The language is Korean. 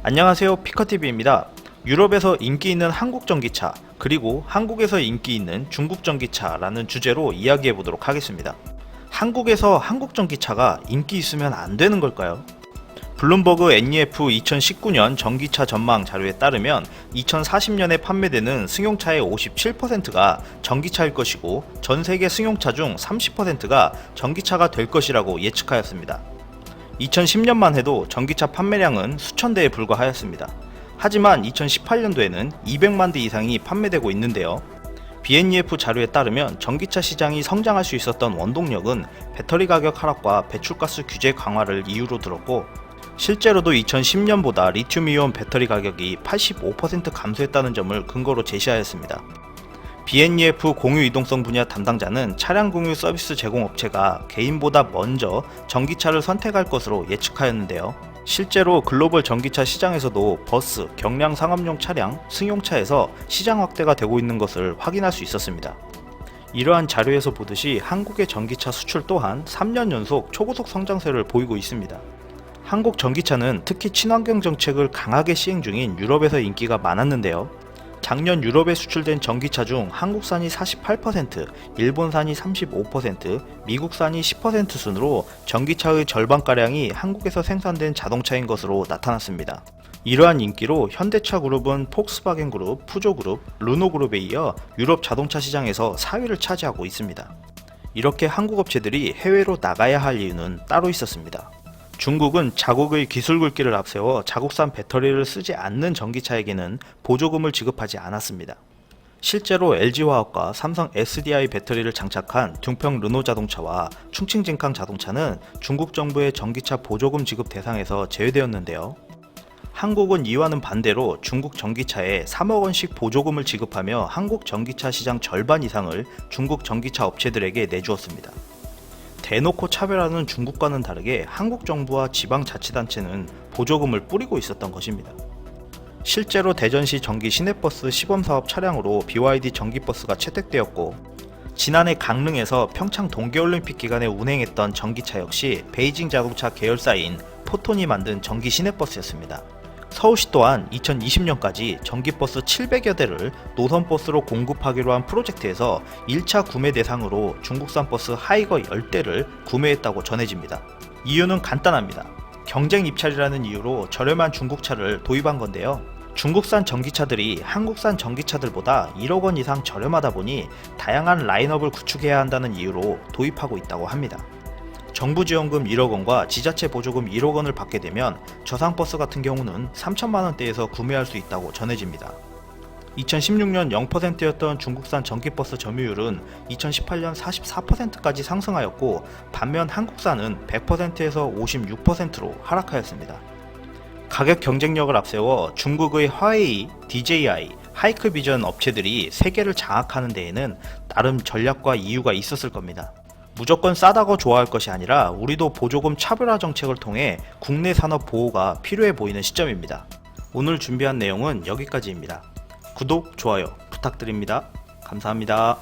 안녕하세요, 피커TV입니다. 유럽에서 인기 있는 한국 전기차, 그리고 한국에서 인기 있는 중국 전기차라는 주제로 이야기해 보도록 하겠습니다. 한국에서 한국 전기차가 인기 있으면 안 되는 걸까요? 블룸버그 NEF 2019년 전기차 전망 자료에 따르면 2040년에 판매되는 승용차의 57%가 전기차일 것이고 전 세계 승용차 중 30%가 전기차가 될 것이라고 예측하였습니다. 2010년만 해도 전기차 판매량은 수천 대에 불과하였습니다. 하지만 2018년도에는 200만 대 이상이 판매되고 있는데요. BNEF 자료에 따르면 전기차 시장이 성장할 수 있었던 원동력은 배터리 가격 하락과 배출가스 규제 강화를 이유로 들었고, 실제로도 2010년보다 리튬이온 배터리 가격이 85% 감소했다는 점을 근거로 제시하였습니다. BNEF 공유 이동성 분야 담당자는 차량 공유 서비스 제공업체가 개인보다 먼저 전기차를 선택할 것으로 예측하였는데요. 실제로 글로벌 전기차 시장에서도 버스, 경량 상업용 차량, 승용차에서 시장 확대가 되고 있는 것을 확인할 수 있었습니다. 이러한 자료에서 보듯이 한국의 전기차 수출 또한 3년 연속 초고속 성장세를 보이고 있습니다. 한국 전기차는 특히 친환경 정책을 강하게 시행 중인 유럽에서 인기가 많았는데요. 작년 유럽에 수출된 전기차 중 한국산이 48%, 일본산이 35%, 미국산이 10% 순으로 전기차의 절반가량이 한국에서 생산된 자동차인 것으로 나타났습니다. 이러한 인기로 현대차 그룹은 폭스바겐 그룹, 푸조 그룹, 르노 그룹에 이어 유럽 자동차 시장에서 4위를 차지하고 있습니다. 이렇게 한국 업체들이 해외로 나가야 할 이유는 따로 있었습니다. 중국은 자국의 기술 굴기를 앞세워 자국산 배터리를 쓰지 않는 전기차에게는 보조금을 지급하지 않았습니다. 실제로 LG화학과 삼성 SDI 배터리를 장착한 둥평 르노 자동차와 충칭진캉 자동차는 중국 정부의 전기차 보조금 지급 대상에서 제외되었는데요. 한국은 이와는 반대로 중국 전기차에 3억 원씩 보조금을 지급하며 한국 전기차 시장 절반 이상을 중국 전기차 업체들에게 내주었습니다. 대놓고 차별하는 중국과는 다르게 한국 정부와 지방자치단체는 보조금을 뿌리고 있었던 것입니다. 실제로 대전시 전기 시내버스 시범사업 차량으로 BYD 전기버스가 채택되었고, 지난해 강릉에서 평창 동계올림픽 기간에 운행했던 전기차 역시 베이징 자동차 계열사인 포톤이 만든 전기 시내버스였습니다. 서울시 또한 2020년까지 전기버스 700여 대를 노선버스로 공급하기로 한 프로젝트에서 1차 구매 대상으로 중국산 버스 하이거 10대를 구매했다고 전해집니다. 이유는 간단합니다. 경쟁 입찰이라는 이유로 저렴한 중국차를 도입한 건데요. 중국산 전기차들이 한국산 전기차들보다 1억 원 이상 저렴하다 보니 다양한 라인업을 구축해야 한다는 이유로 도입하고 있다고 합니다. 정부 지원금 1억 원과 지자체 보조금 1억 원을 받게 되면 저상버스 같은 경우는 3천만 원대에서 구매할 수 있다고 전해집니다. 2016년 0%였던 중국산 전기버스 점유율은 2018년 44%까지 상승하였고, 반면 한국산은 100%에서 56%로 하락하였습니다. 가격 경쟁력을 앞세워 중국의 화웨이, DJI, 하이크비전 업체들이 세계를 장악하는 데에는 나름 전략과 이유가 있었을 겁니다. 무조건 싸다고 좋아할 것이 아니라 우리도 보조금 차별화 정책을 통해 국내 산업 보호가 필요해 보이는 시점입니다. 오늘 준비한 내용은 여기까지입니다. 구독, 좋아요 부탁드립니다. 감사합니다.